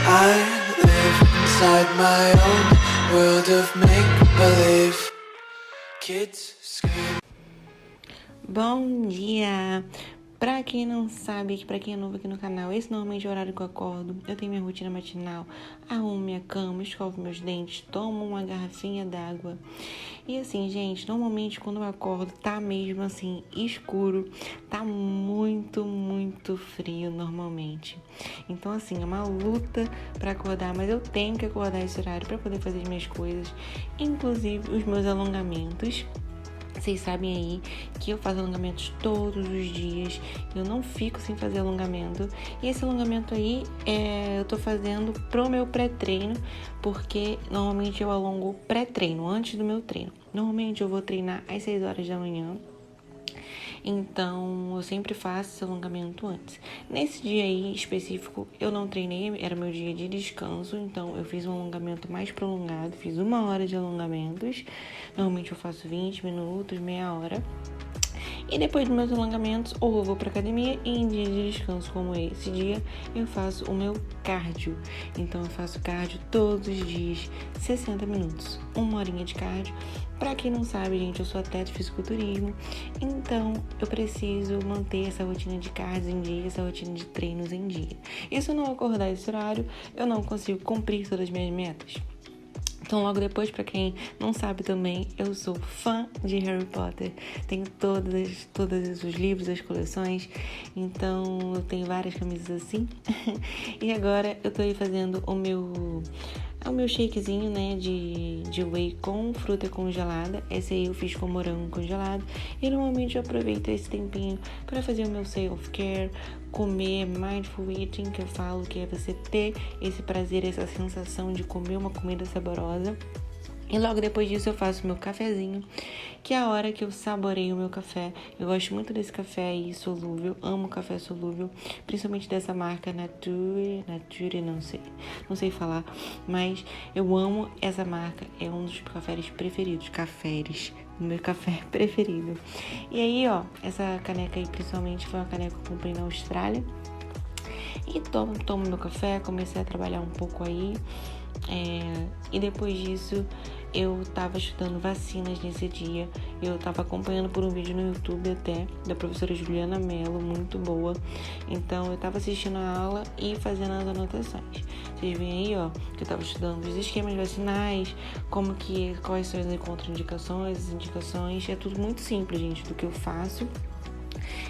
I live inside my own world of make-believe. Kids scream. Bom dia! Pra quem não sabe, pra quem é novo aqui no canal, esse normalmente é o horário que eu acordo. Eu tenho minha rotina matinal, arrumo minha cama, escovo meus dentes, tomo uma garrafinha d'água. E assim, gente, normalmente quando eu acordo tá mesmo assim, escuro, tá muito, muito frio normalmente. Então assim, é uma luta pra acordar, mas eu tenho que acordar esse horário pra poder fazer as minhas coisas, inclusive os meus alongamentos. Vocês sabem aí que eu faço alongamentos todos os dias, eu não fico sem fazer alongamento. E esse alongamento aí eu tô fazendo pro meu pré-treino, porque normalmente eu alongo pré-treino, antes do meu treino. Normalmente eu vou treinar às 6 horas da manhã, então eu sempre faço esse alongamento antes. Nesse dia aí específico eu não treinei, era meu dia de descanso, então eu fiz um alongamento mais prolongado, fiz 1 hora de alongamentos. Normalmente eu faço 20 minutos, meia hora. E depois dos meus alongamentos, ou eu vou pra academia, e em dia de descanso como esse dia, eu faço o meu cardio. Então eu faço cardio todos os dias, 60 minutos, 1 horinha de cardio. Pra quem não sabe, gente, eu sou atleta de fisiculturismo, então eu preciso manter essa rotina de cardio em dia, essa rotina de treinos em dia. E se eu não acordar esse horário, eu não consigo cumprir todas as minhas metas. Então, logo depois, pra quem não sabe também, eu sou fã de Harry Potter. Tenho todos os livros, as coleções. Então, eu tenho várias camisas assim. E agora, eu tô aí fazendo o meu shakezinho, né, de whey com fruta congelada. Esse aí eu fiz com morango congelado. E normalmente eu aproveito esse tempinho para fazer o meu self-care, comer mindful eating, que eu falo que é você ter esse prazer, essa sensação de comer uma comida saborosa. E logo depois disso eu faço o meu cafezinho, que é a hora que eu saboreio o meu café. Eu gosto muito desse café aí solúvel, amo café solúvel, principalmente dessa marca Nature, não sei falar, mas eu amo essa marca, é um dos cafés preferidos, o meu café preferido. E aí, ó, essa caneca aí principalmente foi uma caneca que eu comprei na Austrália. E tomo meu café, comecei a trabalhar um pouco aí. E depois disso eu tava estudando vacinas nesse dia. Eu tava acompanhando por um vídeo no YouTube até, da professora Juliana Mello, muito boa. Então eu tava assistindo a aula e fazendo as anotações. Vocês veem aí, ó, que eu tava estudando os esquemas vacinais, quais são as contraindicações, as indicações. É tudo muito simples, gente, do que eu faço.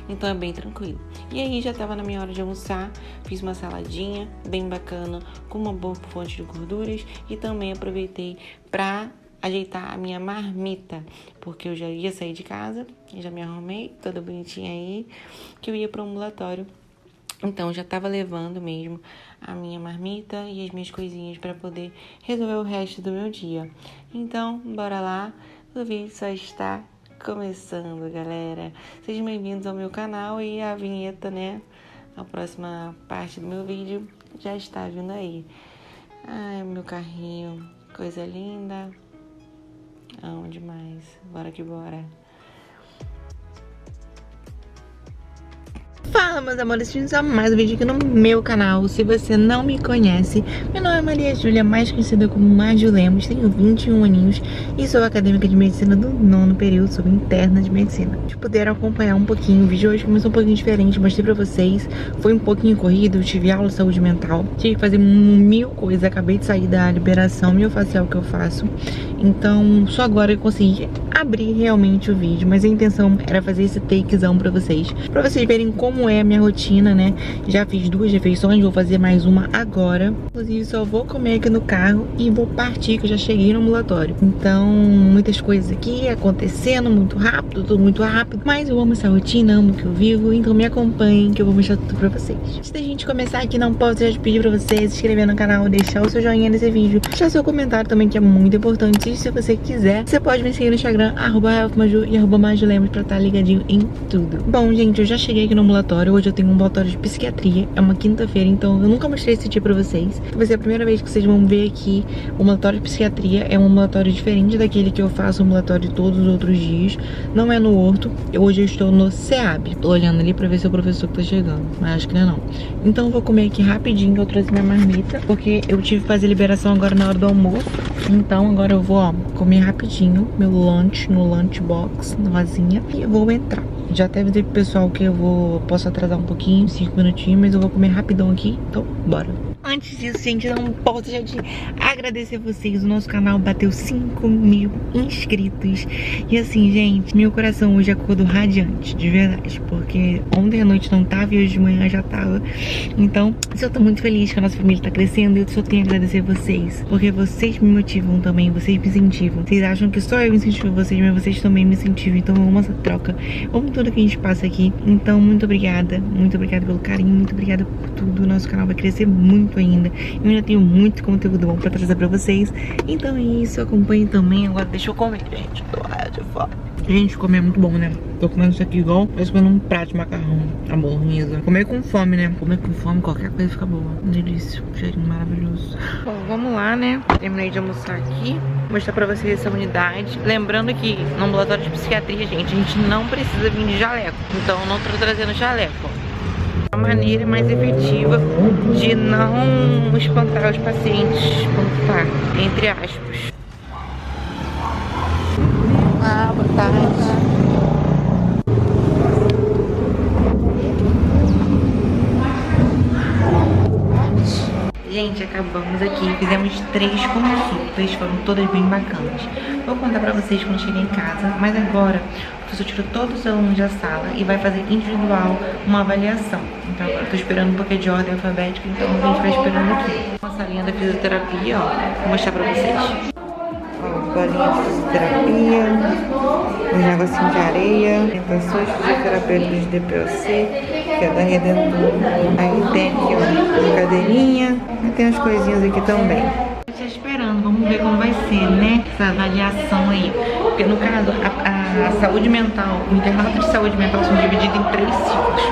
Então é bem tranquilo. E aí já tava na minha hora de almoçar, fiz uma saladinha bem bacana, com uma boa fonte de gorduras. E também aproveitei pra ajeitar a minha marmita, porque eu já ia sair de casa, já me arrumei, toda bonitinha aí, que eu ia pro ambulatório. Então já tava levando mesmo a minha marmita e as minhas coisinhas pra poder resolver o resto do meu dia. Então, bora lá, o vídeo só está começando, galera. Sejam bem-vindos ao meu canal e a vinheta, né? A próxima parte do meu vídeo já está vindo aí. Ai, meu carrinho, coisa linda. Amo demais. Bora que bora. Fala, meus amores, bem-vindos a mais um vídeo aqui no meu canal. Se você não me conhece, meu nome é Maria Júlia, mais conhecida como Maju Lemos, tenho 21 aninhos e sou acadêmica de medicina do 9º período, sou interna de medicina. Se puderam acompanhar um pouquinho, o vídeo hoje começou um pouquinho diferente, mostrei pra vocês, foi um pouquinho corrido, eu tive aula de saúde mental, tive que fazer 1000 coisas, acabei de sair da liberação miofascial que eu faço, então só agora eu consegui abrir realmente o vídeo, mas a intenção era fazer esse takezão pra vocês verem como é a minha rotina, né? Já fiz 2 refeições, vou fazer mais uma agora. Inclusive, só vou comer aqui no carro e vou partir, que eu já cheguei no ambulatório. Então, muitas coisas aqui acontecendo muito rápido, tudo muito rápido. Mas eu amo essa rotina, amo o que eu vivo, então me acompanhem que eu vou mostrar tudo pra vocês. Antes da gente começar aqui, não posso deixar de pedir pra vocês se inscrever no canal, deixar o seu joinha nesse vídeo, deixar seu comentário também, que é muito importante. E se você quiser, você pode me seguir no Instagram, Instagram, @healthmaju e @majulemos pra estar ligadinho em tudo. Bom, gente, eu já cheguei aqui no ambulatório. Hoje eu tenho um ambulatório de psiquiatria. É uma quinta-feira, então eu nunca mostrei esse dia pra vocês. Vai ser a primeira vez que vocês vão ver aqui o ambulatório de psiquiatria. É um ambulatório diferente daquele que eu faço ambulatório todos os outros dias. Não é no Horto. Hoje eu estou no SEAB. Tô olhando ali pra ver se é o professor que tá chegando, mas acho que não é não. Então eu vou comer aqui rapidinho. Eu trouxe minha marmita, porque eu tive que fazer liberação agora na hora do almoço. Então agora eu vou, ó, comer rapidinho meu lunch no lunchbox, na vasinha, e eu vou entrar. Já até avisei pro pessoal que posso atrasar um pouquinho, 5 minutinhos, mas eu vou comer rapidão aqui, então bora. Antes disso, gente, não posso deixar de agradecer vocês. O nosso canal bateu 5.000 inscritos. E assim, gente, meu coração hoje acordou radiante, de verdade. Porque ontem à noite não tava e hoje de manhã já tava. Então, eu tô muito feliz que a nossa família tá crescendo. E eu só tenho a agradecer vocês. Porque vocês me motivam também, vocês me incentivam. Vocês acham que só eu incentivo vocês, mas vocês também me incentivam. Então eu amo essa troca. Eu amo tudo que a gente passa aqui. Então, muito obrigada. Muito obrigada pelo carinho. Muito obrigada por tudo. O nosso canal vai crescer muito ainda. Eu ainda tenho muito conteúdo bom pra trazer pra vocês. Então é isso, acompanhe também. Agora deixa eu comer, gente. Tô de fome. Gente, comer é muito bom, né? Tô comendo isso aqui igual eu tô comendo um prato de macarrão, a bolonhesa. Comer com fome, né? Comer com fome, qualquer coisa fica boa. Delícia, cheirinho maravilhoso. Bom, vamos lá, né? Terminei de almoçar aqui. Vou mostrar pra vocês essa unidade. Lembrando que no ambulatório de psiquiatria, gente, a gente não precisa vir de jaleco. Então eu não tô trazendo jaleco. A maneira mais efetiva de não espantar os pacientes quando tá, entre aspas. Boa tarde. Gente, acabamos aqui, fizemos 3 consultas, foram todas bem bacanas. Vou contar pra vocês quando chegar em casa, mas agora o professor tirou todos os alunos da sala e vai fazer individual uma avaliação. Então agora eu tô esperando um pouquinho de ordem alfabética, então a gente vai esperando aqui. Uma salinha da fisioterapia, ó, vou mostrar pra vocês. Ó, bolinha de fisioterapia, um negocinho de areia, orientações fisioterapêuticas de DPOC, que é da Redentor. Aí tem aqui, ó, uma cadeirinha, e tem as coisinhas aqui também. Tô esperando, vamos ver como vai ser, né, essa avaliação aí. Porque no caso, a saúde mental, o internato de saúde mental são divididos em 3 ciclos.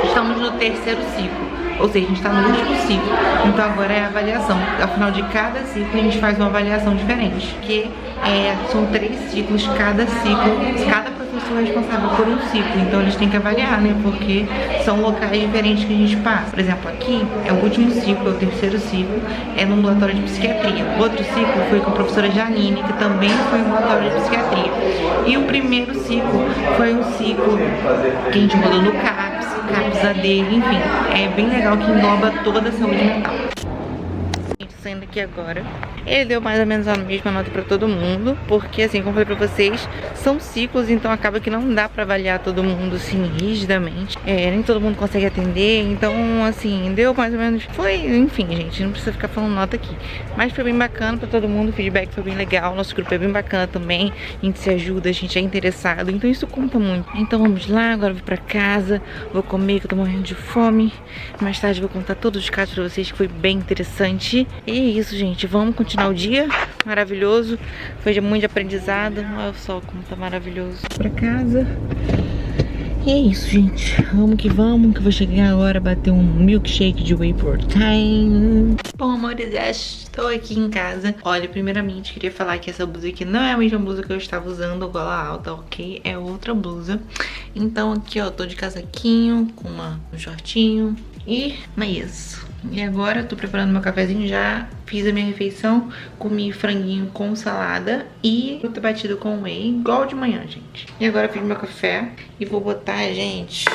Estamos no 3º ciclo. Ou seja, a gente está no último ciclo, então agora é a avaliação. Afinal, de cada ciclo a gente faz uma avaliação diferente, porque são 3 ciclos, cada ciclo, cada professor é responsável por um ciclo, então eles têm que avaliar, né, porque são locais diferentes que a gente passa. Por exemplo, aqui é o último ciclo, é o 3º ciclo, é no ambulatório de psiquiatria. O outro ciclo foi com a professora Janine, que também foi no ambulatório de psiquiatria. E o primeiro ciclo foi um ciclo que a gente rodou no CAPS AD, enfim, é bem legal, que engloba toda a saúde mental. Saindo aqui agora, ele deu mais ou menos a mesma nota pra todo mundo, porque assim, como eu falei pra vocês, são ciclos, então acaba que não dá pra avaliar todo mundo assim, rigidamente, nem todo mundo consegue atender, então assim, deu mais ou menos, foi, enfim, gente, não precisa ficar falando nota aqui, mas foi bem bacana pra todo mundo, o feedback foi bem legal, nosso grupo é bem bacana também, a gente se ajuda, a gente é interessado, então isso conta muito. Então vamos lá, agora eu vou pra casa, vou comer, que eu tô morrendo de fome, mais tarde eu vou contar todos os casos pra vocês, que foi bem interessante. E é isso, gente, vamos continuar o dia maravilhoso, foi muito de aprendizado, olha só como tá maravilhoso. Pra casa. E é isso, gente, vamos, que eu vou chegar agora, bater um milkshake de whey protein. Bom, amores, já estou aqui em casa. Olha, primeiramente, queria falar que essa blusa aqui não é a mesma blusa que eu estava usando, gola alta, ok? É outra blusa. Então aqui, ó, tô de casaquinho, com um shortinho e é isso. E agora eu tô preparando meu cafezinho, já fiz a minha refeição, comi franguinho com salada e fruta batida com whey, igual de manhã, gente. E agora eu fiz meu café e vou botar, gente,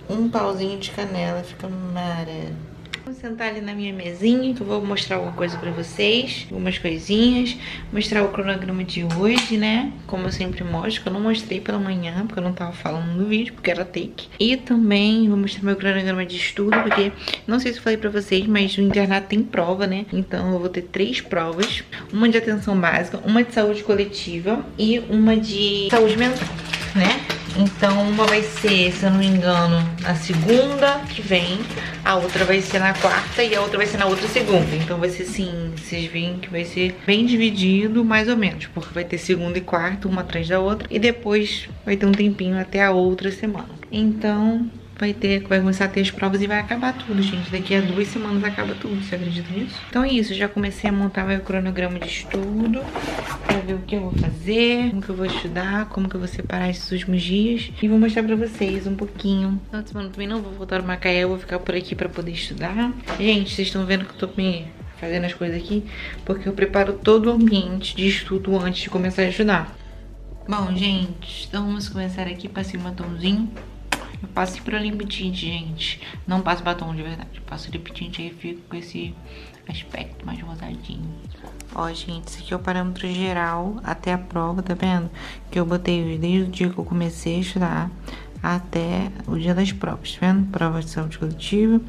um pauzinho de canela, fica maravilhoso. Vou sentar ali na minha mesinha, que eu vou mostrar alguma coisa pra vocês, algumas coisinhas, mostrar o cronograma de hoje, né, como eu sempre mostro, que eu não mostrei pela manhã, porque eu não tava falando no vídeo, porque era take. E também vou mostrar meu cronograma de estudo, porque, não sei se eu falei pra vocês, mas o internato tem prova, né, então eu vou ter 3 provas, uma de atenção básica, uma de saúde coletiva e uma de saúde mental, né. Então uma vai ser, se eu não me engano, na segunda que vem, a outra vai ser na quarta e a outra vai ser na outra segunda. Então vai ser assim, vocês veem que vai ser bem dividido, mais ou menos, porque vai ter segunda e quarta, uma atrás da outra, e depois vai ter um tempinho até a outra semana. Então vai começar a ter as provas e vai acabar tudo, gente. Daqui a 2 semanas acaba tudo, você acredita nisso? Então é isso, já comecei a montar meu cronograma de estudo pra ver o que eu vou fazer, como que eu vou estudar, como que eu vou separar esses últimos dias. E vou mostrar pra vocês um pouquinho. Na semana também não vou voltar ao Macaé, eu vou ficar por aqui pra poder estudar. Gente, vocês estão vendo que eu tô fazendo as coisas aqui porque eu preparo todo o ambiente de estudo antes de começar a estudar. Bom, gente, então vamos começar aqui. Passei um batomzinho. Eu passo sempre o lip tint, gente. Não passo batom de verdade. Eu passo lip tint aí e fico com esse aspecto mais rosadinho. Ó, gente, esse aqui é o parâmetro geral até a prova, tá vendo? Que eu botei desde o dia que eu comecei a estudar até o dia das provas, tá vendo? Prova de saúde coletiva,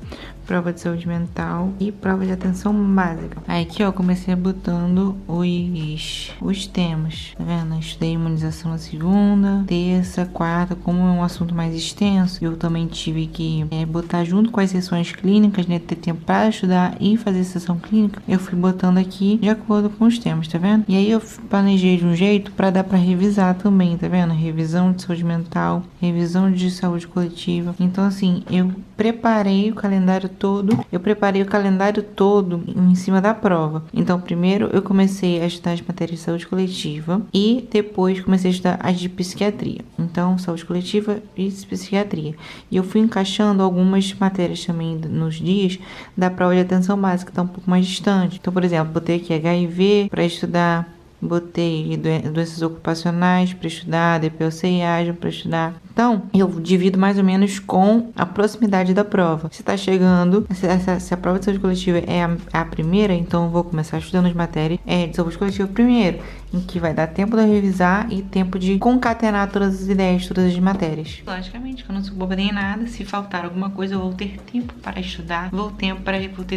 prova de saúde mental e prova de atenção básica. Aí aqui, ó, comecei botando os temas, tá vendo? Eu estudei imunização na segunda, terça, quarta, como é um assunto mais extenso, eu também tive que botar junto com as sessões clínicas, né? Ter tempo para estudar e fazer sessão clínica. Eu fui botando aqui de acordo com os temas, tá vendo? E aí eu planejei de um jeito para dar para revisar também, tá vendo? Revisão de saúde mental, revisão de saúde coletiva. Então, assim, eu preparei o calendário todo em cima da prova. Então, primeiro eu comecei a estudar as matérias de saúde coletiva e depois comecei a estudar as de psiquiatria. Então, saúde coletiva e psiquiatria. E eu fui encaixando algumas matérias também nos dias da prova de atenção básica, que tá um pouco mais distante. Então, por exemplo, botei aqui HIV para estudar, botei doenças ocupacionais para estudar, DPOC e asma para estudar. Então, eu divido mais ou menos com a proximidade da prova. Se tá chegando, se a prova de saúde coletiva é a primeira, então eu vou começar estudando as matérias de saúde coletiva primeiro, em que vai dar tempo de eu revisar e tempo de concatenar todas as ideias, todas as matérias. Logicamente, que eu não sou boba nem nada, se faltar alguma coisa eu vou ter tempo para estudar, vou ter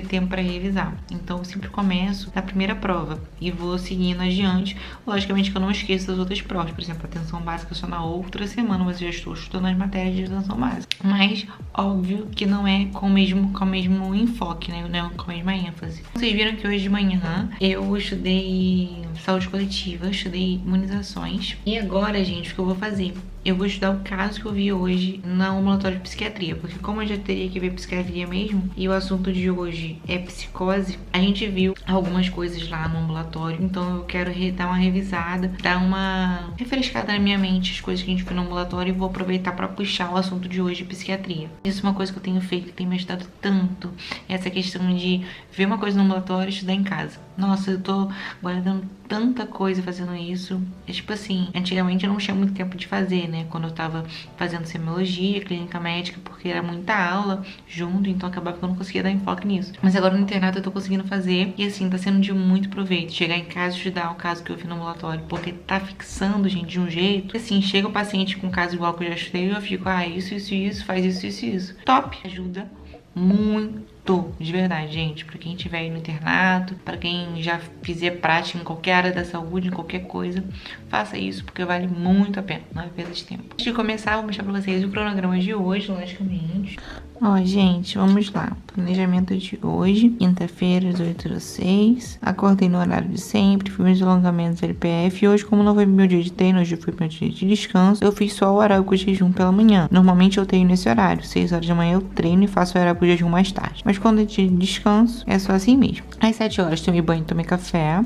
tempo para revisar. Então, eu sempre começo na primeira prova e vou seguindo adiante. Logicamente que eu não esqueço das outras provas, por exemplo, atenção básica só na outra semana, mas eu já estou estudando as matérias de atenção básica. Mas, óbvio que não é com o mesmo enfoque, né? Não é com a mesma ênfase. Vocês viram que hoje de manhã eu estudei saúde coletiva, estudei imunizações. E agora, gente, o que eu vou fazer? Eu vou estudar o caso que eu vi hoje no ambulatório de psiquiatria, porque como eu já teria que ver psiquiatria mesmo, e o assunto de hoje é psicose, a gente viu algumas coisas lá no ambulatório, então eu quero dar uma revisada, dar uma refrescada na minha mente as coisas que a gente viu no ambulatório e vou aproveitar para puxar o assunto de hoje de psiquiatria. Isso é uma coisa que eu tenho feito, que tem me ajudado tanto, essa questão de ver uma coisa no ambulatório e estudar em casa. Nossa, eu tô guardando tanta coisa fazendo isso. É tipo assim, antigamente eu não tinha muito tempo de fazer, né? Quando eu tava fazendo semiologia, clínica médica, porque era muita aula junto, então acabava que eu não conseguia dar enfoque nisso. Mas agora no internato eu tô conseguindo fazer e assim, tá sendo de muito proveito. Chegar em casa e estudar o caso que eu vi no ambulatório, porque tá fixando, gente, de um jeito. Assim, chega o paciente com um caso igual que eu já estudei e eu fico, isso, faz isso. Top! Ajuda muito. De verdade, gente, pra quem estiver aí no internato, pra quem já fizer prática em qualquer área da saúde, em qualquer coisa, faça isso, porque vale muito a pena, não é perda de tempo. Antes de começar, vou mostrar pra vocês o cronograma de hoje, logicamente. Ó, gente, vamos lá. Planejamento de hoje, quinta-feira, às 8h06. Acordei no horário de sempre, fiz meus alongamentos LPF. E hoje, como não foi meu dia de treino, hoje foi meu dia de descanso, eu fiz só o aeróbico jejum pela manhã. Normalmente eu treino nesse horário, 6 horas da manhã eu treino e faço o aeróbico jejum mais tarde. Mas quando é de descanso, é só assim mesmo. Às 7 horas tomei banho, tomei café.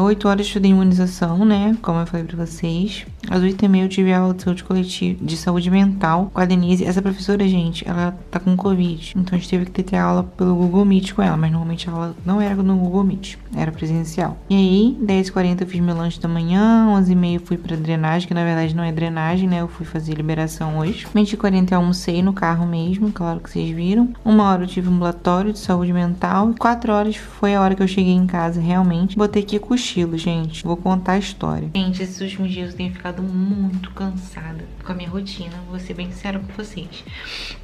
8 horas estudei imunização, né? Como eu falei pra vocês. Às 8h30 eu tive aula de saúde coletiva, de saúde mental com a Denise. Essa professora, gente, ela tá com Covid. Então a gente teve que ter aula pelo Google Meet com ela. Mas normalmente a aula não era no Google Meet, era presencial. E aí, 10h40 eu fiz meu lanche da manhã. 11h30 fui pra drenagem, que na verdade não é drenagem, né? Eu fui fazer liberação hoje. 20h40 eu almocei no carro mesmo, claro que vocês viram. 1h eu tive um ambulatório de saúde mental. E 4 horas foi a hora que eu cheguei em casa, realmente. Botei aqui cochilo, gente. Vou contar a história. Gente, esses últimos dias eu tenho ficado ficado muito cansada com a minha rotina, vou ser bem sincera com vocês.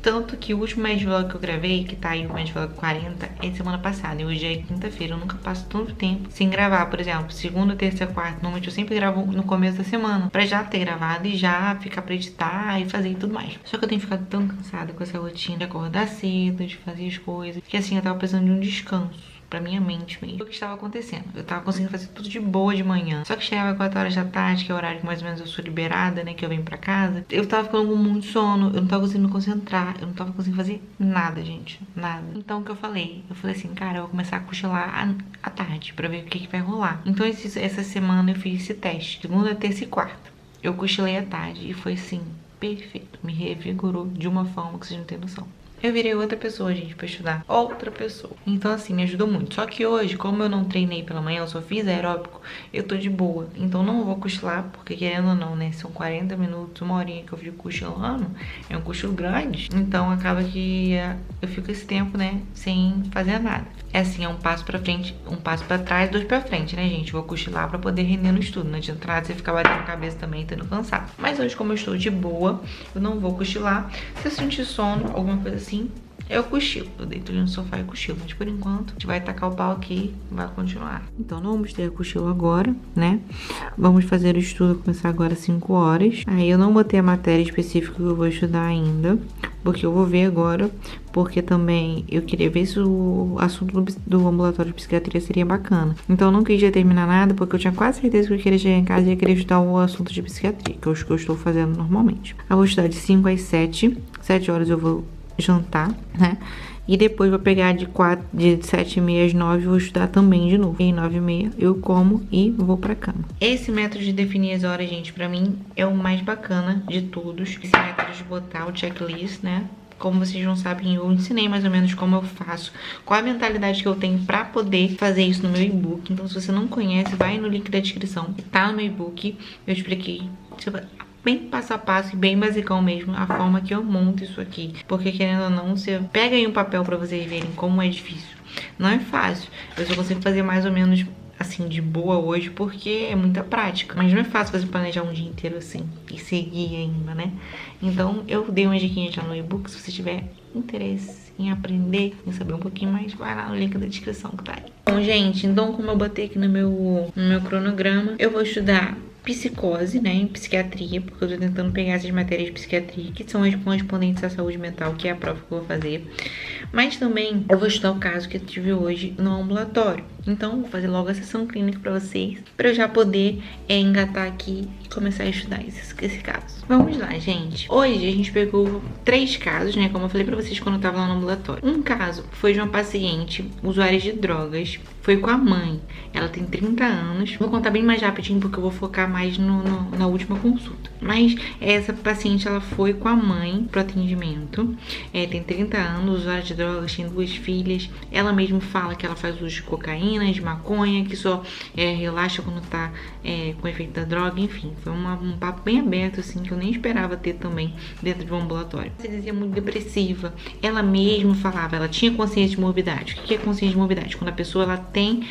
Tanto que o último Mad Vlog que eu gravei, que tá aí o Mad Vlog 40, é de semana passada. E hoje é quinta-feira, eu nunca passo tanto tempo sem gravar. Por exemplo, segunda, terça, quarta, normalmente eu sempre gravo no começo da semana, pra já ter gravado e já ficar pra editar e fazer e tudo mais. Só que eu tenho ficado tão cansada com essa rotina de acordar cedo, de fazer as coisas, que assim, eu tava precisando de um descanso pra minha mente mesmo. O que estava acontecendo? Eu tava conseguindo fazer tudo de boa de manhã. Só que chegava 4 horas da tarde, que é o horário que mais ou menos eu sou liberada, né? Que eu venho pra casa. Eu tava ficando com muito sono. Eu não tava conseguindo me concentrar. Eu não tava conseguindo fazer nada, gente. Nada. Então, o que eu falei? Eu falei assim, cara, eu vou começar a cochilar à tarde pra ver o que vai rolar. Então, essa semana eu fiz esse teste. Segunda, terça e quarta. Eu cochilei à tarde e foi assim, perfeito. Me revigorou de uma forma que vocês não têm noção. Eu virei outra pessoa, gente, pra estudar. Outra pessoa. Então, assim, me ajudou muito. Só que hoje, como eu não treinei pela manhã, eu só fiz aeróbico, eu tô de boa. Então, não vou cochilar, porque querendo ou não, né? São 40 minutos, uma horinha que eu fico cochilando. É um cochilo grande. Então, acaba que eu fico esse tempo, né? Sem fazer nada. É assim, é um passo pra frente, um passo pra trás, 2 pra frente, né, gente? Vou cochilar pra poder render no estudo. Não adianta nada você ficar batendo a cabeça também, tendo cansado. Mas hoje, como eu estou de boa, eu não vou cochilar. Se eu sentir sono, alguma coisa assim, eu cochilo. Eu deito ali no sofá e cochilo. Mas por enquanto, a gente vai tacar o pau aqui e vai continuar. Então, não vamos ter cochilo agora, né? Vamos fazer o estudo, começar agora às 5 horas. Aí eu não botei a matéria específica que eu vou estudar ainda, porque eu vou ver agora, porque também eu queria ver se o assunto do ambulatório de psiquiatria seria bacana. Então eu não quis determinar nada, porque eu tinha quase certeza que eu queria chegar em casa e ia querer estudar o assunto de psiquiatria, que é o que eu estou fazendo normalmente. Eu vou estudar de 5 às 7, 7 horas eu vou jantar, né? E depois vou pegar de 7h30 às 9 vou estudar também de novo. E 9h30 eu como e vou pra cama. Esse método de definir as horas, gente, pra mim é o mais bacana de todos. Esse método de botar o checklist, né? Como vocês não sabem, eu ensinei mais ou menos como eu faço, qual a mentalidade que eu tenho pra poder fazer isso no meu e-book. Então, se você não conhece, vai no link da descrição. Tá no meu e-book, eu expliquei bem passo a passo e bem basicão mesmo a forma que eu monto isso aqui. Porque querendo ou não, você pega aí um papel pra vocês verem como é difícil. Não é fácil. Eu só consigo fazer mais ou menos assim, de boa hoje, porque é muita prática. Mas não é fácil você planejar um dia inteiro assim e seguir ainda, né? Então, eu dei uma diquinha já no e-book. Se você tiver interesse em aprender, em saber um pouquinho mais, vai lá no link da descrição que tá aí. Bom, gente, então como eu botei aqui no meu cronograma, eu vou estudar psicose, né, em psiquiatria, porque eu tô tentando pegar essas matérias de psiquiatria, que são as correspondentes à saúde mental, que é a prova que eu vou fazer. Mas também eu vou estudar o caso que eu tive hoje no ambulatório. Então, vou fazer logo a sessão clínica pra vocês, pra eu já poder engatar aqui e começar a estudar esse caso. Vamos lá, gente. Hoje a gente pegou 3 casos, né, como eu falei pra vocês quando eu tava lá no ambulatório. Um caso foi de uma paciente usuária de drogas, foi com a mãe. Ela tem 30 anos. Vou contar bem mais rapidinho, porque eu vou focar mais na última consulta. Mas essa paciente, ela foi com a mãe pro atendimento. Tem 30 anos, usuária de drogas, tem 2 filhas. Ela mesma fala que ela faz uso de cocaína, de maconha, que só relaxa quando tá com efeito da droga. Enfim, foi um papo bem aberto, assim, que eu nem esperava ter também dentro de um ambulatório. Você dizia muito depressiva. Ela mesma falava, ela tinha consciência de morbidade. O que é consciência de morbidade? Quando a pessoa, ela tem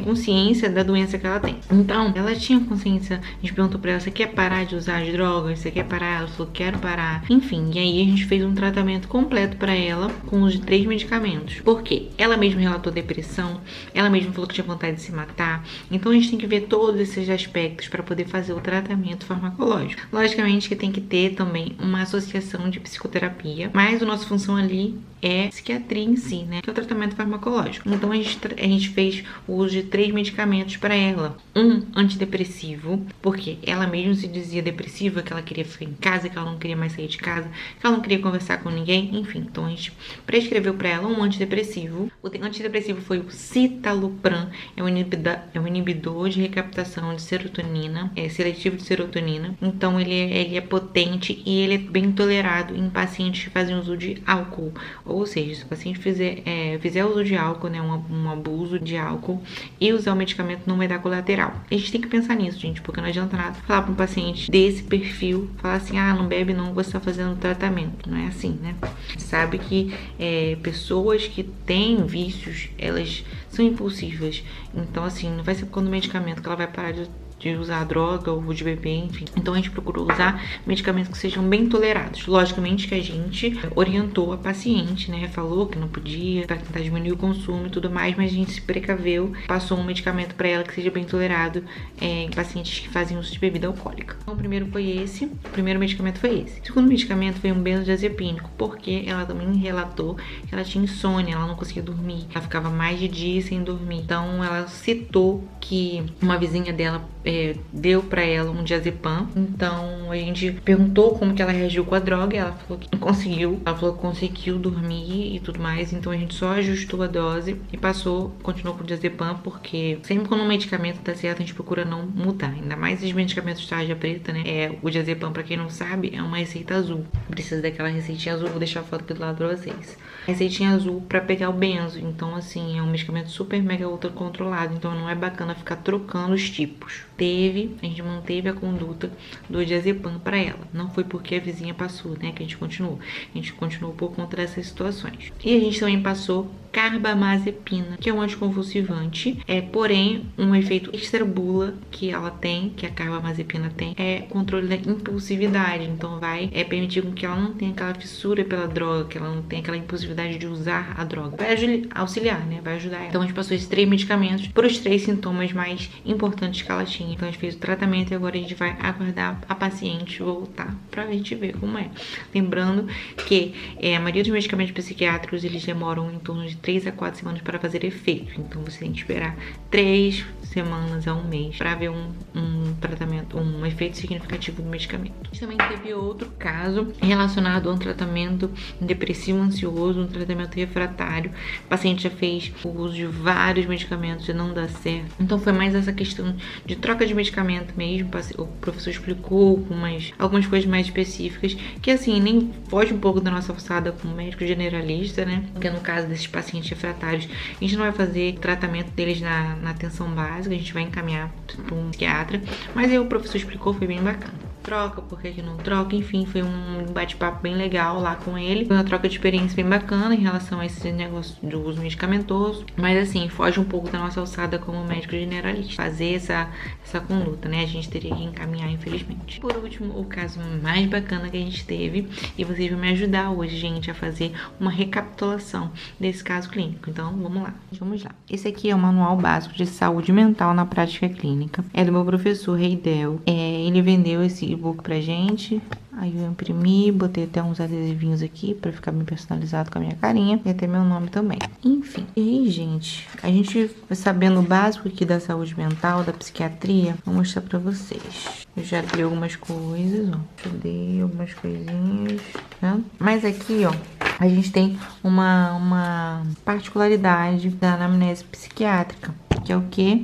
consciência da doença que ela tem. Então, ela tinha consciência, a gente perguntou pra ela, você quer parar de usar as drogas? Você quer parar? Ela falou, quero parar. Enfim, e aí a gente fez um tratamento completo pra ela, com os 3 medicamentos. Por quê? Ela mesma relatou depressão, ela mesma falou que tinha vontade de se matar. Então, a gente tem que ver todos esses aspectos pra poder fazer o tratamento farmacológico. Logicamente que tem que ter também uma associação de psicoterapia, mas a nossa função ali é psiquiatria em si, né? Que é o tratamento farmacológico. Então, a gente fez o uso de 3 medicamentos para ela. Um antidepressivo, porque ela mesma se dizia depressiva, que ela queria ficar em casa, que ela não queria mais sair de casa, que ela não queria conversar com ninguém, enfim. Então, a gente prescreveu para ela um antidepressivo. O antidepressivo foi o citalopram, é um inibidor de recaptação de serotonina, seletivo de serotonina. Então, ele é potente e ele é bem tolerado em pacientes que fazem uso de álcool. Ou seja, se o paciente fizer uso de álcool, né, um abuso de álcool e usar o medicamento, não vai dar colateral. A gente tem que pensar nisso, gente, porque não adianta nada falar para um paciente desse perfil, falar assim, não bebe não, você está fazendo tratamento. Não é assim, né? A gente sabe que pessoas que têm vícios, elas são impulsivas. Então, assim, não vai ser por conta do medicamento que ela vai parar de de usar droga ou de beber, enfim. Então a gente procurou usar medicamentos que sejam bem tolerados. Logicamente que a gente orientou a paciente, né? Falou que não podia, para tentar diminuir o consumo e tudo mais, mas a gente se precaveu, passou um medicamento para ela que seja bem tolerado em pacientes que fazem uso de bebida alcoólica. Então o primeiro medicamento foi esse. O segundo medicamento foi um benzodiazepínico, porque ela também relatou que ela tinha insônia, ela não conseguia dormir, ela ficava mais de dia sem dormir. Então ela citou que uma vizinha dela deu pra ela um diazepam. Então a gente perguntou como que ela reagiu com a droga e ela falou que não conseguiu. Ela falou que conseguiu dormir e tudo mais. Então a gente só ajustou a dose e continuou com o diazepam, porque sempre quando um medicamento tá certo, a gente procura não mudar. Ainda mais esses medicamentos de tarja preta, né? O diazepam, pra quem não sabe, é uma receita azul. Precisa daquela receitinha azul, vou deixar a foto aqui do lado pra vocês. Receitinha azul pra pegar o benzo. Então assim, é um medicamento super mega ultra controlado. Então não é bacana ficar trocando os tipos. A gente manteve a conduta do diazepam para ela. Não foi porque a vizinha passou, né, que a gente continuou. A gente continuou por conta dessas situações. E a gente também passou carbamazepina, que é um anticonvulsivante, porém um efeito extra bula que ela tem, que a carbamazepina tem, é controle da impulsividade. Então vai permitir que ela não tenha aquela fissura pela droga, que ela não tenha aquela impulsividade de usar a droga. Vai auxiliar, né? Vai ajudar ela. Então a gente passou esses 3 medicamentos para os 3 sintomas mais importantes que ela tinha. Então a gente fez o tratamento e agora a gente vai aguardar a paciente voltar pra gente ver como é. Lembrando que a maioria dos medicamentos psiquiátricos, eles demoram em torno de 3 a 4 semanas para fazer efeito. Então você tem que esperar 3 semanas a 1 mês para ver um tratamento, um efeito significativo do medicamento. A gente também teve outro caso relacionado a um tratamento depressivo ansioso, um tratamento refratário. O paciente já fez o uso de vários medicamentos e não dá certo. Então foi mais essa questão de troca de medicamento mesmo. O professor explicou com algumas coisas mais específicas, que assim, nem foge um pouco da nossa alçada como médico generalista, né? Porque no caso desses pacientes refratários, a gente não vai fazer tratamento deles na atenção básica, a gente vai encaminhar para um psiquiatra, mas aí o professor explicou, foi bem bacana. Troca, por que não troca, enfim, foi um bate-papo bem legal lá com ele, foi uma troca de experiência bem bacana em relação a esse negócio do uso medicamentoso, mas assim, foge um pouco da nossa alçada como médico generalista, fazer essa conduta, né, a gente teria que encaminhar, infelizmente. Por último, o caso mais bacana que a gente teve, e vocês vão me ajudar hoje, gente, a fazer uma recapitulação desse caso clínico, então vamos lá. Esse aqui é o Manual Básico de Saúde Mental na Prática Clínica, é do meu professor Reidel, ele vendeu esse e-book pra gente, aí eu imprimi, botei até uns adesivinhos aqui pra ficar bem personalizado com a minha carinha e até meu nome também. Enfim, e aí, gente, a gente sabendo o básico aqui da saúde mental, da psiquiatria, vou mostrar pra vocês. Eu já li algumas coisas, ó, cadê algumas coisinhas, tá? Mas aqui, ó, a gente tem uma particularidade da anamnese psiquiátrica, que é o quê?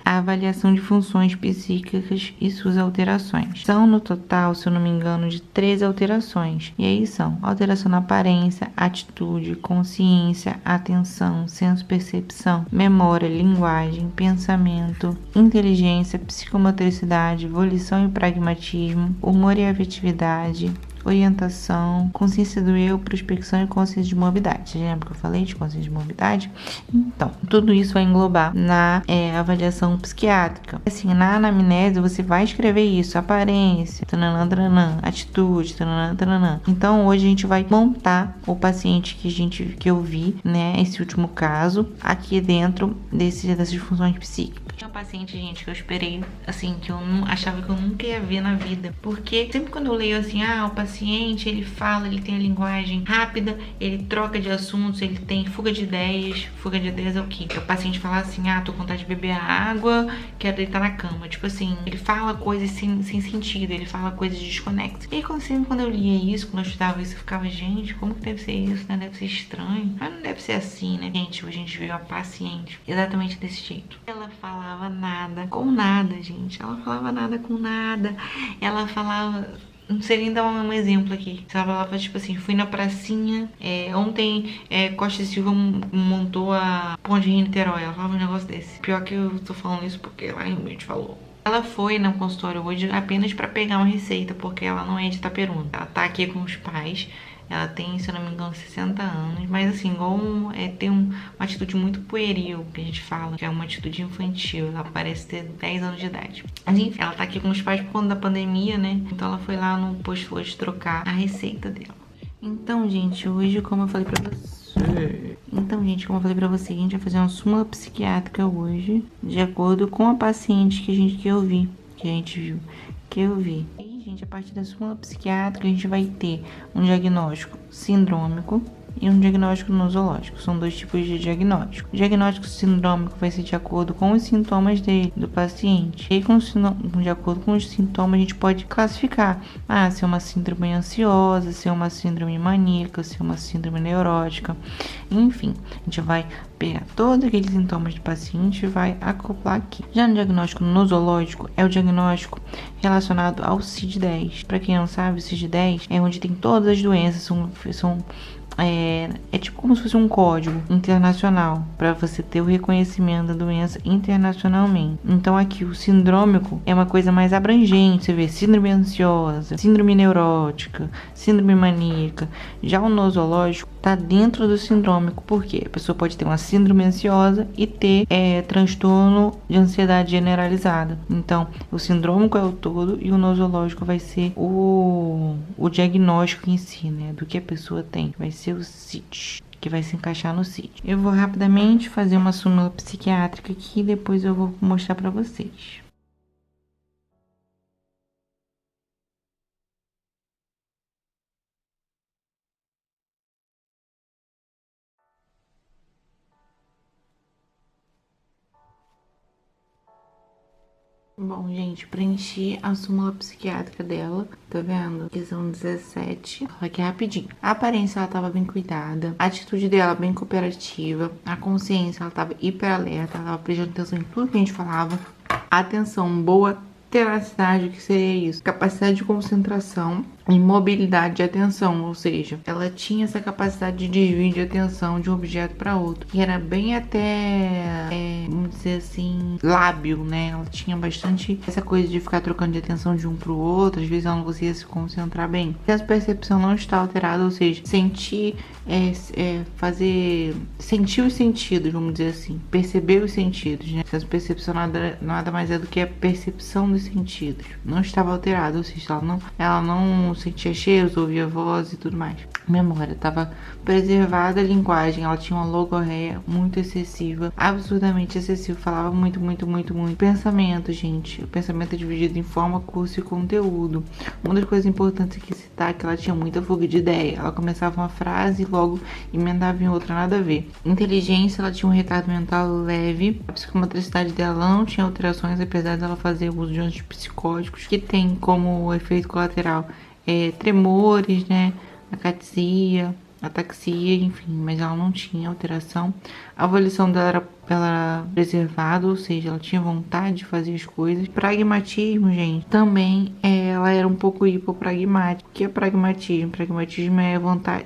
A avaliação de funções psíquicas e suas alterações. São, no total, se eu não me engano, de 13 alterações. E aí são alteração na aparência, atitude, consciência, atenção, senso-percepção, memória, linguagem, pensamento, inteligência, psicomotricidade, volição e pragmatismo, humor e afetividade, orientação, consciência do eu, prospecção e consciência de morbidade. Você lembra que eu falei de consciência de morbidade? Então, tudo isso vai englobar na avaliação psiquiátrica. Assim, na anamnese, você vai escrever isso, aparência, tananã, tananã, atitude, tananã, tananã. Então, hoje a gente vai montar o paciente que eu vi, né, esse último caso, aqui dentro dessas funções psíquicas. Tinha um paciente, gente, que eu esperei, assim, que eu não achava que eu nunca ia ver na vida. Porque sempre quando eu leio assim, o paciente, ele fala, ele tem a linguagem rápida, ele troca de assuntos, ele tem fuga de ideias. Fuga de ideias é o quê? É o paciente falar assim, tô com vontade de beber água, quero deitar na cama. Tipo assim, ele fala coisas sem sentido, ele fala coisas desconexas. E aí, sempre quando eu lia isso, quando eu estudava isso, eu ficava, gente, como que deve ser isso, né? Deve ser estranho. Mas não deve ser assim, né? Gente, a gente viu a paciente exatamente desse jeito. Ela falava nada com nada, gente. Ela falava nada com nada. Ela falava... Não sei nem dar um exemplo aqui. Ela falava, tipo assim, fui na pracinha, ontem Costa e Silva montou a Ponte de Niterói. Ela falava um negócio desse. Pior que eu tô falando isso porque ela realmente falou. Ela foi no consultório hoje apenas pra pegar uma receita, porque ela não é de Itaperuna. Ela tá aqui com os pais, Ela tem, se eu não me engano, 60 anos. Mas assim, igual tem uma atitude muito pueril, que a gente fala, que é uma atitude infantil. Ela parece ter 10 anos de idade. Mas enfim, ela tá aqui com os pais por conta da pandemia, né? Então ela foi lá no posto hoje trocar a receita dela. Então, gente, hoje, como eu falei pra você... a gente vai fazer uma súmula psiquiátrica hoje, de acordo com a paciente que eu vi. E, gente, a partir da súmula psiquiátrica, a gente vai ter um diagnóstico sindrômico e um diagnóstico nosológico. São dois tipos de diagnóstico. O diagnóstico sindrômico vai ser de acordo com os sintomas do paciente. E de acordo com os sintomas, a gente pode classificar. Se é uma síndrome ansiosa, se é uma síndrome maníaca, se é uma síndrome neurótica. Enfim, a gente vai pegar todos aqueles sintomas do paciente e vai acoplar aqui. Já no diagnóstico nosológico, é o diagnóstico relacionado ao CID-10. Para quem não sabe, o CID-10 é onde tem todas as doenças, é tipo como se fosse um código internacional para você ter o reconhecimento da doença internacionalmente. Então aqui o sindrômico é uma coisa mais abrangente, você vê síndrome ansiosa, síndrome neurótica, síndrome maníaca. Já o nosológico tá dentro do sindrômico, porque a pessoa pode ter uma síndrome ansiosa e ter transtorno de ansiedade generalizada. Então o sindrômico é o todo e o nosológico vai ser o diagnóstico em si, né, do que a pessoa tem. Vai ser o CID, que vai se encaixar no CID. Eu vou rapidamente fazer uma súmula psiquiátrica aqui e depois eu vou mostrar para vocês. Bom, gente, preenchi a súmula psiquiátrica dela, tá vendo? Que são 17, aqui rapidinho. A aparência, ela tava bem cuidada, a atitude dela bem cooperativa, a consciência, ela tava hiper alerta, ela tava prestando atenção em tudo que a gente falava, atenção boa, tenacidade, o que seria isso? Capacidade de concentração e mobilidade de atenção, ou seja, ela tinha essa capacidade de desvio de atenção de um objeto para outro, e era bem até, vamos dizer assim, lábil, né? Ela tinha bastante essa coisa de ficar trocando de atenção de um para o outro, às vezes ela não conseguia se concentrar bem. Essa percepção não está alterada, ou seja, sentir, sentir os sentidos, vamos dizer assim, perceber os sentidos, né? Essa percepção nada mais é do que a percepção dos sentidos, não estava alterada, ou seja, ela não sentia cheiros, ouvia voz e tudo mais. Memória estava preservada, a linguagem, ela tinha uma logorreia muito excessiva, absurdamente excessiva, falava muito. Pensamento, gente, o pensamento é dividido em forma, curso e conteúdo. Uma das coisas importantes aqui citar é que ela tinha muita fuga de ideia, ela começava uma frase e logo emendava em outra, nada a ver. Inteligência, ela tinha um retardo mental leve, a psicomotricidade dela não tinha alterações, apesar dela fazer uso de antipsicóticos, que tem como efeito colateral tremores, né, ataxia, enfim, mas ela não tinha alteração. A volição dela era preservada, ou seja, ela tinha vontade de fazer as coisas. Pragmatismo, gente, também ela era um pouco hipopragmática. O que é pragmatismo? Pragmatismo é vontade,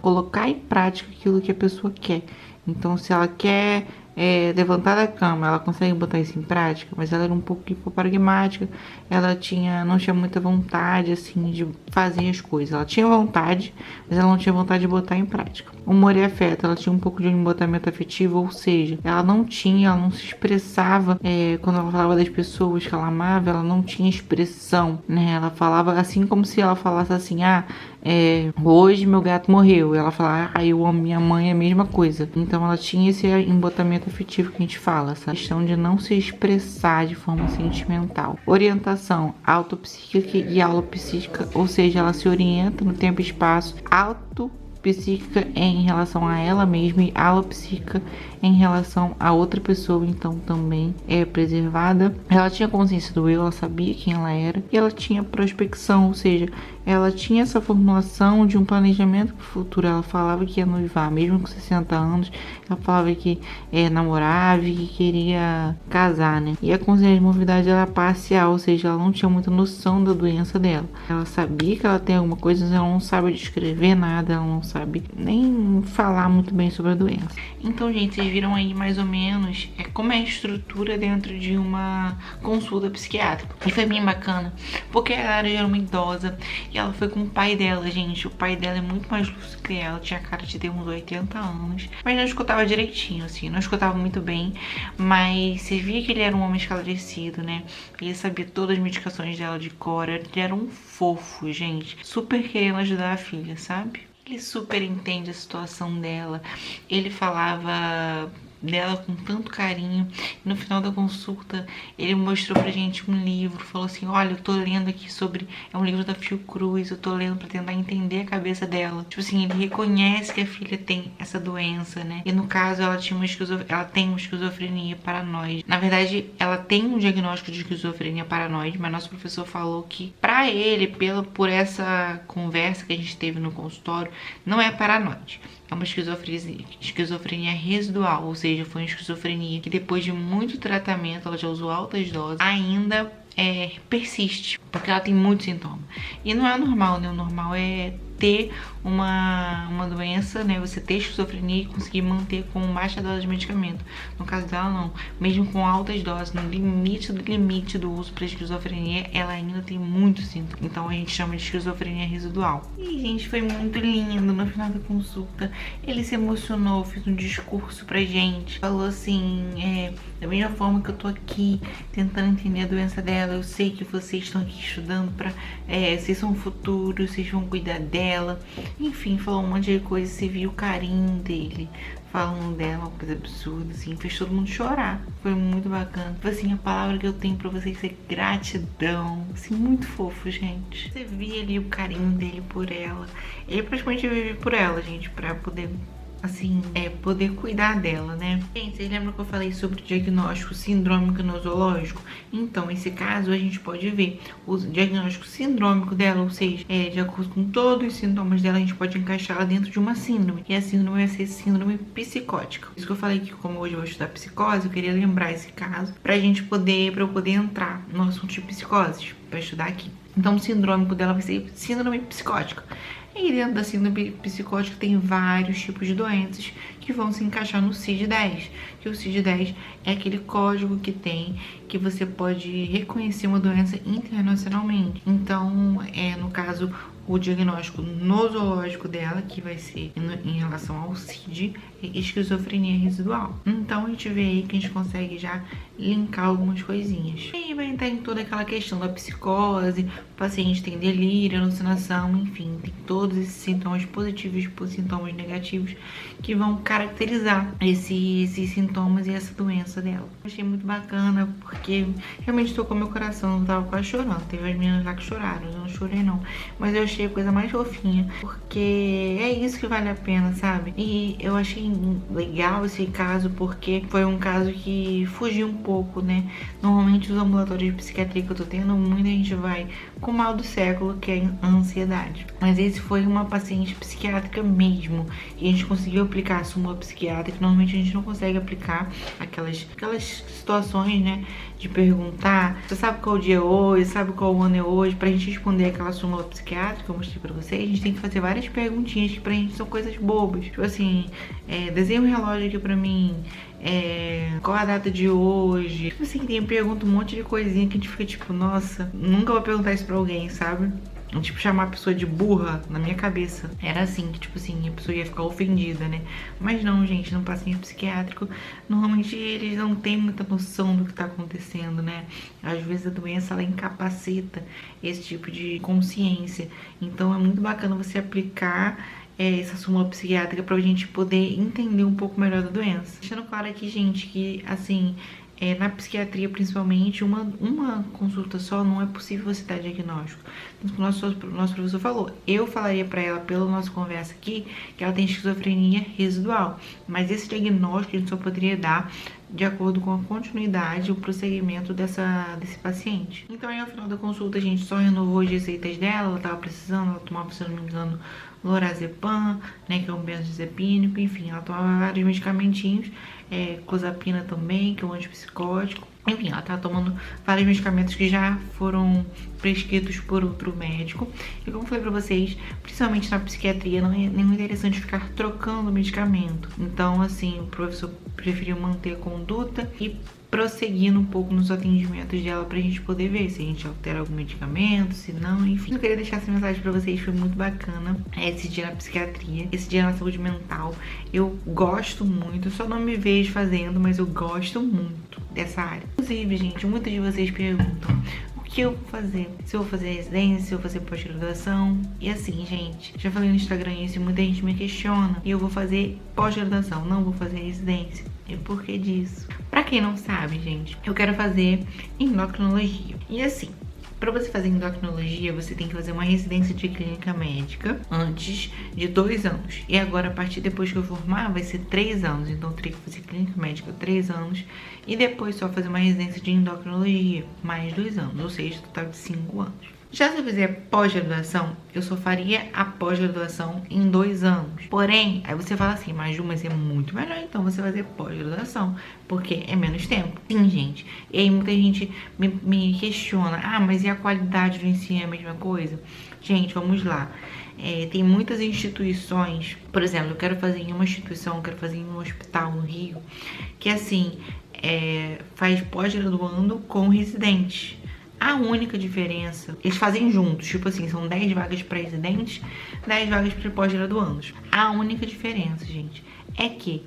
colocar em prática aquilo que a pessoa quer. Então, se ela quer levantar da cama, ela consegue botar isso em prática, mas ela era um pouco hipopragmática, ela não tinha muita vontade, assim, de fazer as coisas. Ela tinha vontade, mas ela não tinha vontade de botar em prática. Humor e afeto, ela tinha um pouco de um embotamento afetivo, ou seja, ela não se expressava, quando ela falava das pessoas que ela amava, ela não tinha expressão, né? Ela falava assim como se ela falasse assim, hoje meu gato morreu. Ela falava, eu amo minha mãe, é a mesma coisa. Então ela tinha esse embotamento afetivo que a gente fala, essa questão de não se expressar de forma sentimental. Orientação autopsíquica e alopsíquica, ou seja, ela se orienta no tempo e espaço. Autopsíquica em relação a ela mesma e alopsíquica em relação a outra pessoa, então também é preservada. Ela tinha consciência do eu, ela sabia quem ela era, e ela tinha prospecção, ou seja, ela tinha essa formulação de um planejamento para o futuro. Ela falava que ia noivar, mesmo com 60 anos, ela falava que namorava e que queria casar, né? E a consciência de morbidade era parcial, ou seja, ela não tinha muita noção da doença dela. Ela sabia que ela tem alguma coisa, mas ela não sabe descrever nada, ela não sabe nem falar muito bem sobre a doença. Então, gente, vocês viram aí mais ou menos como é a estrutura dentro de uma consulta psiquiátrica. E foi bem bacana, porque ela era uma idosa E ela foi com o pai dela, gente. O pai dela é muito mais lúcido que ela, tinha cara de ter uns 80 anos. Mas não escutava direitinho, assim, não escutava muito bem. Mas você via que ele era um homem esclarecido, né? Ele sabia todas as medicações dela de cor. Ele era um fofo, gente. Super querendo ajudar a filha, sabe? Ele super entende a situação dela. Ele falava dela com tanto carinho. No final da consulta, ele mostrou pra gente um livro, falou assim: olha, eu tô lendo aqui sobre, é um livro da Fiocruz, eu tô lendo pra tentar entender a cabeça dela. Tipo assim, ele reconhece que a filha tem essa doença, né? E no caso, ela tem uma esquizofrenia paranoide. Na verdade, ela tem um diagnóstico de esquizofrenia paranoide, mas nosso professor falou que pra ele, por essa conversa que a gente teve no consultório, não é paranoide. É uma esquizofrenia residual, ou seja, foi uma esquizofrenia que depois de muito tratamento, ela já usou altas doses, ainda persiste, porque ela tem muito sintoma. E não é normal, né? O normal é ter uma doença, né? Você ter esquizofrenia e conseguir manter com baixa dose de medicamento. No caso dela, não. Mesmo com altas doses, no limite do uso para esquizofrenia, ela ainda tem muito sintoma. Então a gente chama de esquizofrenia residual. E, gente, foi muito lindo. No final da consulta, ele se emocionou, fez um discurso pra gente. Falou assim, da mesma forma que eu tô aqui tentando entender a doença dela, eu sei que vocês estão aqui estudando pra... vocês são o futuro, vocês vão cuidar dela. Enfim, falou um monte de coisa. Você viu o carinho dele falando dela, uma coisa absurda, assim, fez todo mundo chorar. Foi muito bacana. Tipo assim, a palavra que eu tenho pra vocês é gratidão. Assim, muito fofo, gente. Você via ali o carinho dele por ela. Ele praticamente vive por ela, gente, pra poder... assim, poder cuidar dela, né? Gente, vocês lembram que eu falei sobre o diagnóstico sindrômico nosológico? Então, nesse caso, a gente pode ver o diagnóstico sindrômico dela, ou seja, de acordo com todos os sintomas dela, a gente pode encaixar ela dentro de uma síndrome. E a síndrome vai ser síndrome psicótica. Isso que eu falei que, como hoje eu vou estudar psicose, eu queria lembrar esse caso pra eu poder entrar no assunto de psicoses, pra estudar aqui. Então, o sindrômico dela vai ser síndrome psicótica. E dentro da síndrome psicótica tem vários tipos de doenças que vão se encaixar no CID-10. Que o CID-10 é aquele código que você pode reconhecer uma doença internacionalmente. Então, no caso, o diagnóstico nosológico dela, que vai ser em relação ao CID, é esquizofrenia residual. Então, a gente vê aí que a gente consegue já linkar algumas coisinhas. E aí vai entrar em toda aquela questão da psicose, o paciente tem delírio, alucinação, enfim, tem todos esses sintomas positivos e sintomas negativos que vão caracterizar esses sintomas e essa doença dela. Achei muito bacana, porque realmente tocou meu coração, eu tava quase chorando. Teve as meninas lá que choraram, eu não chorei não, mas eu achei a coisa mais fofinha, porque é isso que vale a pena, sabe? E eu achei legal esse caso, porque foi um caso que fugiu um pouco, né? Normalmente os ambulatórios de psiquiatria que eu tô tendo, muita gente vai com o mal do século, que é a ansiedade. Mas esse foi uma paciente psiquiátrica mesmo, e a gente conseguiu aplicar a súmula psiquiátrica. Normalmente a gente não consegue aplicar aquelas situações, né, de perguntar, você sabe qual dia é hoje, sabe qual ano é hoje, pra gente responder aquela súmula psiquiátrica que eu mostrei pra vocês, a gente tem que fazer várias perguntinhas que pra gente são coisas bobas, tipo assim, desenha um relógio aqui pra mim, qual a data de hoje, tipo assim, tem pergunta um monte de coisinha que a gente fica tipo, nossa, nunca vou perguntar isso pra alguém, sabe? Tipo, chamar a pessoa de burra, na minha cabeça era assim, que tipo assim, a pessoa ia ficar ofendida, né? Mas não, gente, no paciente psiquiátrico, normalmente eles não têm muita noção do que tá acontecendo, né? Às vezes a doença, ela incapacita esse tipo de consciência. Então é muito bacana você aplicar essa súmula psiquiátrica pra gente poder entender um pouco melhor da doença. Deixando claro aqui, gente, que assim, na psiquiatria principalmente, uma consulta só não é possível você dar diagnóstico. O nosso professor falou, eu falaria pra ela, pela nossa conversa aqui, que ela tem esquizofrenia residual, mas esse diagnóstico a gente só poderia dar de acordo com a continuidade, o prosseguimento desse paciente. Então aí ao final da consulta a gente só renovou as receitas dela, ela tava precisando, ela tomava, se eu não me engano, lorazepam, né, que é um benzodiazepínico, enfim, ela tomava vários medicamentinhos, clozapina também, que é um antipsicótico. Enfim, ela tá tomando vários medicamentos que já foram prescritos por outro médico. E como eu falei pra vocês, principalmente na psiquiatria, não é nem interessante ficar trocando medicamento. Então, assim, o professor preferiu manter a conduta e prosseguindo um pouco nos atendimentos dela pra gente poder ver se a gente altera algum medicamento, se não, enfim. Eu queria deixar essa mensagem pra vocês, foi muito bacana esse dia na psiquiatria, esse dia na saúde mental. Eu gosto muito, só não me vejo fazendo, mas eu gosto muito dessa área. Inclusive, gente, muitos de vocês perguntam o que eu vou fazer, se eu vou fazer residência, se eu vou fazer pós-graduação. E assim, gente, já falei no Instagram isso e muita gente me questiona. E eu vou fazer pós-graduação, não vou fazer residência. E o porquê disso? Pra quem não sabe, gente, eu quero fazer endocrinologia. E assim, pra você fazer endocrinologia, você tem que fazer uma residência de clínica médica antes de 2 anos. E agora, a partir depois que eu formar, vai ser 3 anos. Então, eu teria que fazer clínica médica 3 anos. E depois só fazer uma residência de endocrinologia, mais 2 anos. Ou seja, total de 5 anos. Já se eu fizer pós-graduação, eu só faria a pós-graduação em 2 anos. Porém, aí você fala assim, mas Ju, mas é muito melhor então você fazer pós-graduação, porque é menos tempo. Sim, gente. E aí muita gente me questiona, mas e a qualidade do ensino é a mesma coisa? Gente, vamos lá. Tem muitas instituições, por exemplo, eu quero fazer em uma instituição, eu quero fazer em um hospital no Rio, que assim, faz pós-graduando com residentes. A única diferença, eles fazem juntos, tipo assim, são 10 vagas para residentes, 10 vagas para pós-graduandos. A única diferença, gente, é que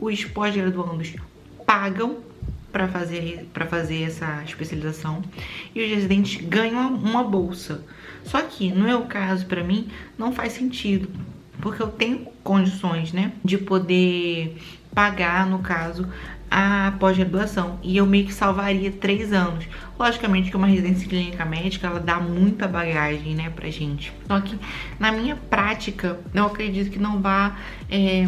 os pós-graduandos pagam para fazer essa especialização e os residentes ganham uma bolsa. Só que, no meu caso, para mim, não faz sentido, porque eu tenho condições, né, de poder pagar, no caso, a pós-graduação, e eu meio que salvaria 3 anos. Logicamente que uma residência clínica médica, ela dá muita bagagem, né, pra gente. Só que na minha prática, eu acredito que não vá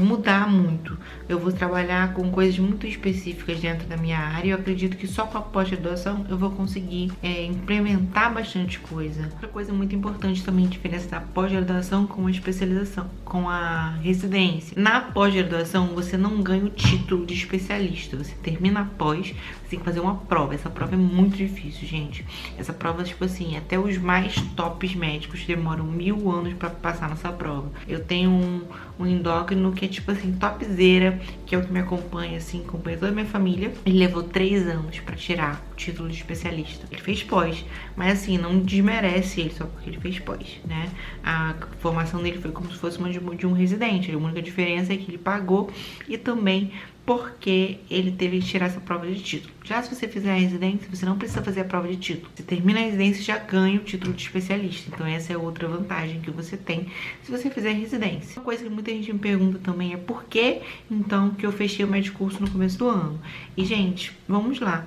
mudar muito. Eu vou trabalhar com coisas muito específicas dentro da minha área, e eu acredito que só com a pós-graduação eu vou conseguir implementar bastante coisa. Outra coisa muito importante também, a diferença da pós-graduação com a especialização, com a residência. Na pós-graduação, você não ganha o título de especialista. Você termina a pós, você tem que fazer uma prova. Essa prova é muito difícil, gente. Essa prova, tipo assim, até os mais tops médicos demoram 1000 anos pra passar nessa prova. Eu tenho um endócrino que é, tipo assim, topzera, que é o que me acompanha, assim, acompanha toda a minha família. Ele levou 3 anos pra tirar o título de especialista. Ele fez pós, mas assim, não desmerece ele só porque ele fez pós, né? A formação dele foi como se fosse uma de um residente. A única diferença é que ele pagou e também porque ele teve que tirar essa prova de título. Já se você fizer a residência, você não precisa fazer a prova de título. Você termina a residência e já ganha o título de especialista. Então essa é outra vantagem que você tem se você fizer residência. Uma coisa que muita gente me pergunta também é por que, então, que eu fechei o Medcurso no começo do ano. E, gente, vamos lá.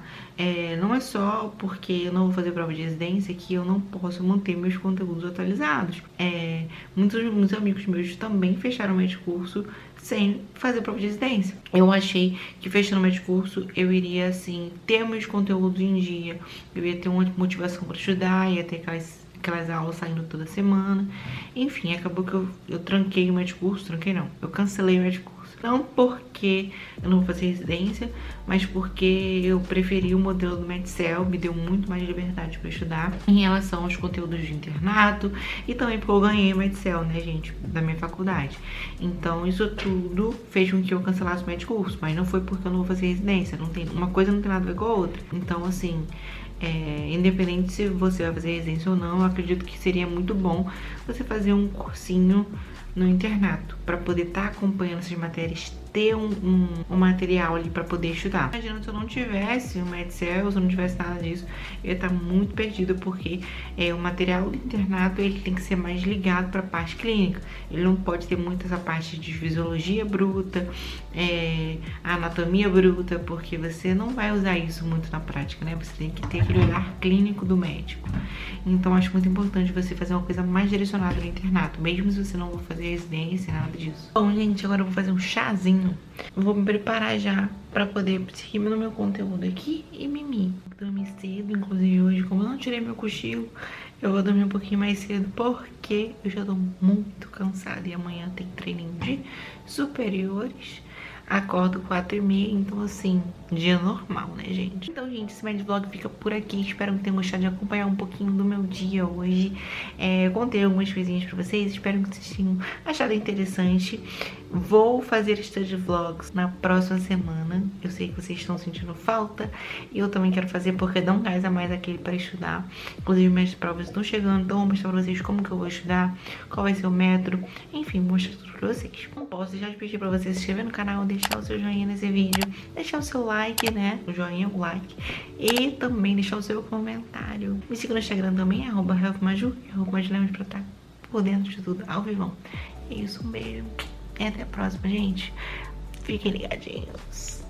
Não é só porque eu não vou fazer prova de residência que eu não posso manter meus conteúdos atualizados. Muitos amigos meus também fecharam o Medcurso sem fazer prova de residência. Eu achei que fechando o Medcurso eu iria, assim, ter meus conteúdos em dia, eu ia ter uma motivação para estudar, ia ter aquelas aulas saindo toda semana. Enfim, acabou que eu tranquei o Medcurso, eu cancelei o Medcurso. Não porque eu não vou fazer residência, mas porque eu preferi o modelo do Medcel, me deu muito mais liberdade para estudar em relação aos conteúdos de internato e também porque eu ganhei o Medcel, né, gente, da minha faculdade. Então isso tudo fez com que eu cancelasse o Medcurso, mas não foi porque eu não vou fazer residência, uma coisa não tem nada a ver com a outra. Então, assim, independente se você vai fazer residência ou não, eu acredito que seria muito bom você fazer um cursinho no internato, para poder estar acompanhando essas matérias, ter um material ali para poder estudar. Imagina se eu não tivesse o Medcel, se eu não tivesse nada disso, eu ia estar muito perdida, porque o material do internato, ele tem que ser mais ligado para a parte clínica. Ele não pode ter muito essa parte de fisiologia bruta, anatomia bruta, porque você não vai usar isso muito na prática, né? Você tem que ter aquele olhar clínico do médico. Então, acho muito importante você fazer uma coisa mais direcionada no internato, mesmo se você não for fazer residência, nada disso. Bom, gente, agora eu vou fazer um chazinho. Vou me preparar já pra poder seguir no meu conteúdo aqui e mimir. Dormi cedo, inclusive hoje, como eu não tirei meu cochilo, eu vou dormir um pouquinho mais cedo porque eu já tô muito cansada e amanhã tem treininho de superiores. Acordo 4h30, então assim, dia normal, né, gente? Então, gente, esse Medvlog fica por aqui. Espero que tenham gostado de acompanhar um pouquinho do meu dia hoje. Contei algumas coisinhas pra vocês, espero que vocês tenham achado interessante. Vou fazer study vlogs na próxima semana. Eu sei que vocês estão sentindo falta. E eu também quero fazer porque dá um gás a mais aqui pra estudar. Inclusive minhas provas estão chegando, então vou mostrar pra vocês como que eu vou estudar, qual vai ser o método. Enfim, vou mostrar tudo pra vocês. Não posso deixar de pedir pra você se inscrever no canal, deixar o seu joinha nesse vídeo, deixar o seu like, né? O joinha, o like. E também deixar o seu comentário. Me siga no Instagram também, @healthmaju, @majulemos, pra estar por dentro de tudo ao vivão. É isso, um beijo. E até a próxima, gente. Fiquem ligadinhos.